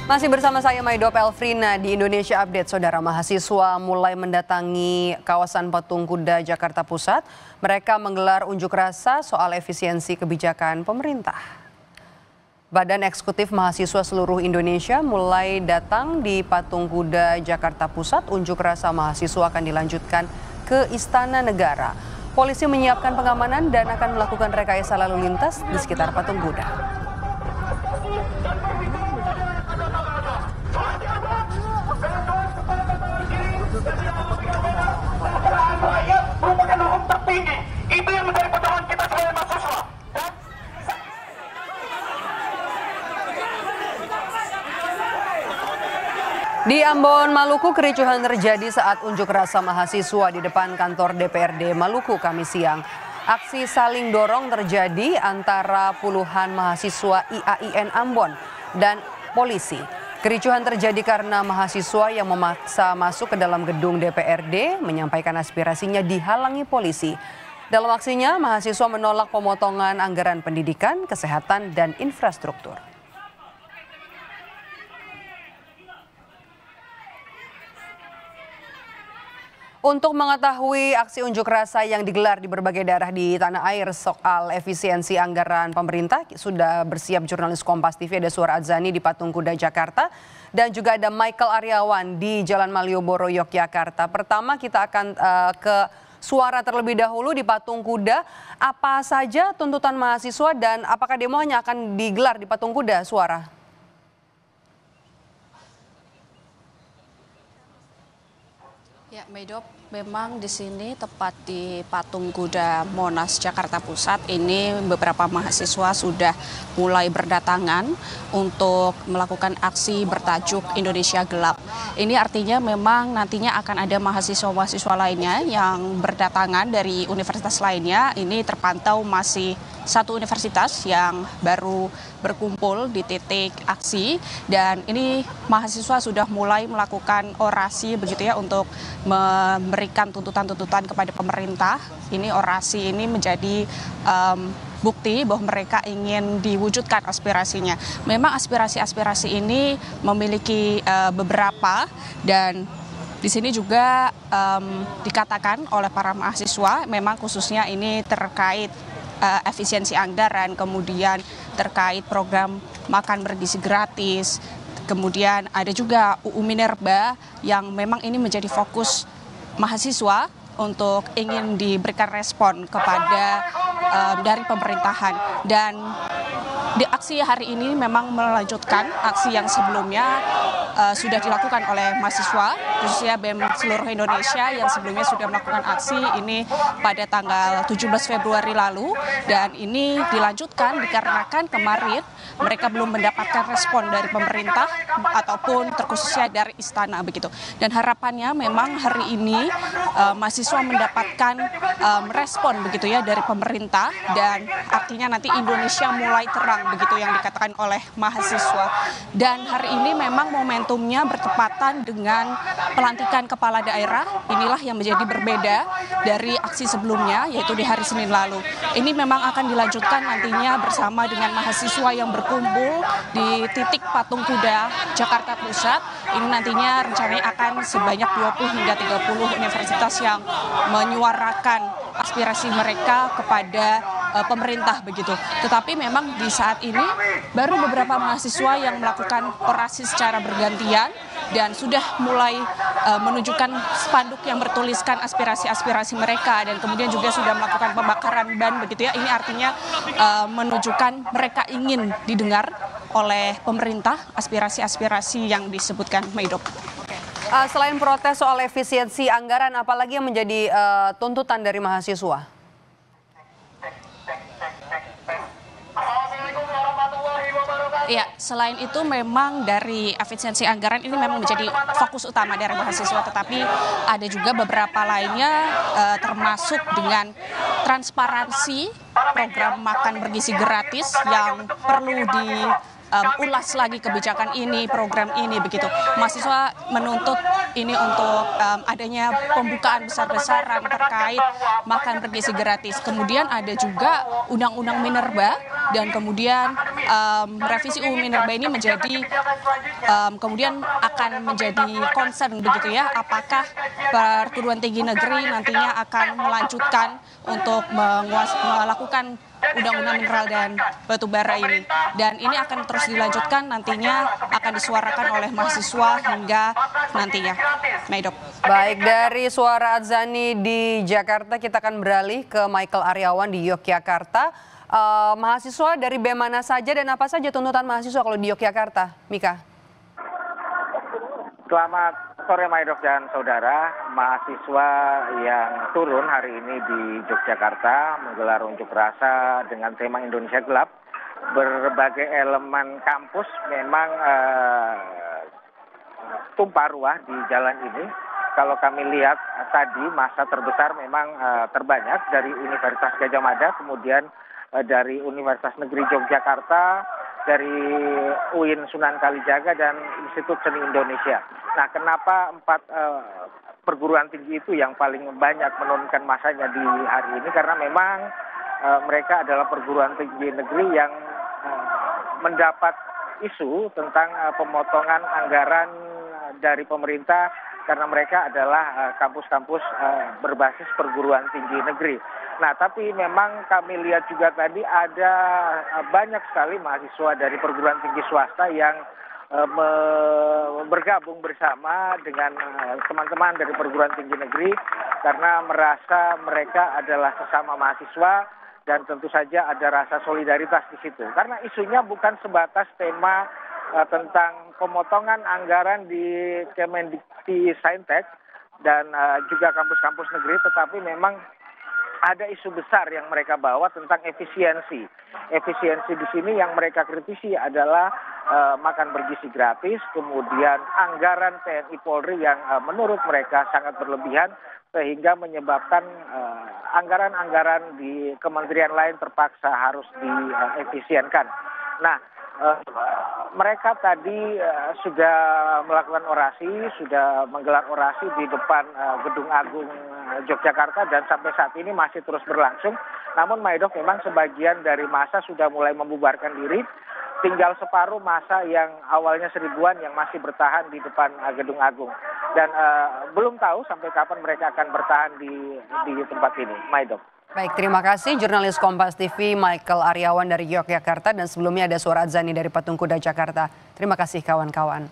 Masih bersama saya Maidop Elfrina di Indonesia Update. Saudara, mahasiswa mulai mendatangi kawasan Patung Kuda Jakarta Pusat. Mereka menggelar unjuk rasa soal efisiensi kebijakan pemerintah. Badan Eksekutif Mahasiswa Seluruh Indonesia mulai datang di Patung Kuda Jakarta Pusat. Unjuk rasa mahasiswa akan dilanjutkan ke Istana Negara. Polisi menyiapkan pengamanan dan akan melakukan rekayasa lalu lintas di sekitar Patung Kuda. Itu yang menjadi perjuangan kita sebagai mahasiswa. Di Ambon, Maluku, kericuhan terjadi saat unjuk rasa mahasiswa di depan kantor DPRD Maluku Kamis siang. Aksi saling dorong terjadi antara puluhan mahasiswa IAIN Ambon dan polisi. Kericuhan terjadi karena mahasiswa yang memaksa masuk ke dalam gedung DPRD menyampaikan aspirasinya dihalangi polisi. Dalam aksinya, mahasiswa menolak pemotongan anggaran pendidikan, kesehatan, dan infrastruktur. Untuk mengetahui aksi unjuk rasa yang digelar di berbagai daerah di tanah air soal efisiensi anggaran pemerintah, sudah bersiap jurnalis Kompas TV, ada Suara Adzani di Patung Kuda Jakarta, dan juga ada Michael Aryawan di Jalan Malioboro, Yogyakarta. Pertama kita akan ke Suara terlebih dahulu di Patung Kuda. Apa saja tuntutan mahasiswa dan apakah demo hanya akan digelar di Patung Kuda, Suara? Ya, Maidop, memang di sini tepat di Patung Kuda Monas Jakarta Pusat ini beberapa mahasiswa sudah mulai berdatangan untuk melakukan aksi bertajuk Indonesia Gelap. Ini artinya memang nantinya akan ada mahasiswa-mahasiswa lainnya yang berdatangan dari universitas lainnya. Ini terpantau masih satu universitas yang baru berkumpul di titik aksi, dan ini mahasiswa sudah mulai melakukan orasi begitu ya untuk memberikan tuntutan-tuntutan kepada pemerintah. Ini orasi ini menjadi bukti bahwa mereka ingin diwujudkan aspirasinya. Memang aspirasi-aspirasi ini memiliki beberapa, dan di sini juga dikatakan oleh para mahasiswa memang khususnya ini terkait efisiensi anggaran, kemudian terkait program makan bergizi gratis, kemudian ada juga UU Minerba yang memang ini menjadi fokus mahasiswa untuk ingin diberikan respon kepada dari pemerintahan. Dan di aksi hari ini memang melanjutkan aksi yang sebelumnya sudah dilakukan oleh mahasiswa, khususnya BEM seluruh Indonesia yang sebelumnya sudah melakukan aksi ini pada tanggal 17 Februari lalu, dan ini dilanjutkan dikarenakan kemarin mereka belum mendapatkan respon dari pemerintah ataupun terkhususnya dari istana begitu. Dan harapannya memang hari ini mahasiswa mendapatkan respon begitu ya dari pemerintah, dan artinya nanti Indonesia mulai terang begitu yang dikatakan oleh mahasiswa. Dan hari ini memang momentumnya bertepatan dengan pelantikan kepala daerah. Inilah yang menjadi berbeda dari aksi sebelumnya, yaitu di hari Senin lalu. Ini memang akan dilanjutkan nantinya bersama dengan mahasiswa yang berkumpul di titik Patung Kuda Jakarta Pusat. Ini nantinya rencananya akan sebanyak 20 hingga 30 universitas yang menyuarakan aspirasi mereka kepada pemerintah begitu. Tetapi memang di saat ini baru beberapa mahasiswa yang melakukan orasi secara bergantian dan sudah mulai menunjukkan spanduk yang bertuliskan aspirasi-aspirasi mereka, dan kemudian juga sudah melakukan pembakaran ban begitu ya. Ini artinya menunjukkan mereka ingin didengar oleh pemerintah aspirasi-aspirasi yang disebutkan, Maidop. Selain protes soal efisiensi anggaran, apalagi yang menjadi tuntutan dari mahasiswa? Ya, selain itu memang dari efisiensi anggaran ini memang menjadi fokus utama dari mahasiswa, tetapi ada juga beberapa lainnya termasuk dengan transparansi program makan bergizi gratis yang perlu ulas lagi kebijakan ini, program ini begitu. Mahasiswa menuntut ini untuk adanya pembukaan besar-besaran terkait makan bergizi gratis. Kemudian ada juga Undang-Undang Minerba, dan kemudian revisi UU Minerba ini menjadi kemudian akan menjadi concern begitu ya, apakah perguruan tinggi negeri nantinya akan melanjutkan untuk melakukan undang-undang mineral dan batu bara ini, dan ini akan terus dilanjutkan, nantinya akan disuarakan oleh mahasiswa hingga nantinya. Maidop. Baik, dari Suara Adzani di Jakarta kita akan beralih ke Michael Aryawan di Yogyakarta. Mahasiswa dari BEM mana saja dan apa saja tuntutan mahasiswa kalau di Yogyakarta, Mika? Selamat sore Maidok dan saudara. Mahasiswa yang turun hari ini di Yogyakarta menggelar unjuk rasa dengan tema Indonesia Gelap. Berbagai elemen kampus memang tumpah ruah di jalan ini. Kalau kami lihat tadi masa terbesar memang terbanyak dari Universitas Gadjah Mada, kemudian dari Universitas Negeri Yogyakarta, dari UIN Sunan Kalijaga dan Institut Seni Indonesia. Nah, kenapa 4 perguruan tinggi itu yang paling banyak menurunkan masanya di hari ini? Karena memang mereka adalah perguruan tinggi negeri yang mendapat isu tentang pemotongan anggaran dari pemerintah karena mereka adalah kampus-kampus berbasis perguruan tinggi negeri. Nah, tapi memang kami lihat juga tadi ada banyak sekali mahasiswa dari perguruan tinggi swasta yang bergabung bersama dengan teman-teman dari perguruan tinggi negeri karena merasa mereka adalah sesama mahasiswa dan tentu saja ada rasa solidaritas di situ. Karena isunya bukan sebatas tema tentang pemotongan anggaran di Kemendikti-Saintek dan juga kampus-kampus negeri, tetapi memang ada isu besar yang mereka bawa tentang efisiensi. Efisiensi di sini yang mereka kritisi adalah makan bergizi gratis, kemudian anggaran TNI Polri yang menurut mereka sangat berlebihan sehingga menyebabkan anggaran-anggaran di kementerian lain terpaksa harus diefisienkan. Nah, mereka tadi sudah melakukan orasi, sudah menggelar orasi di depan Gedung Agung Yogyakarta dan sampai saat ini masih terus berlangsung. Namun Maidok memang sebagian dari massa sudah mulai membubarkan diri. Tinggal separuh massa yang awalnya 1000-an yang masih bertahan di depan Gedung Agung. Dan belum tahu sampai kapan mereka akan bertahan di tempat ini. Maidok. Baik, terima kasih jurnalis Kompas TV Michael Aryawan dari Yogyakarta dan sebelumnya ada Suara Adzani dari Patung Kuda Jakarta. Terima kasih kawan-kawan.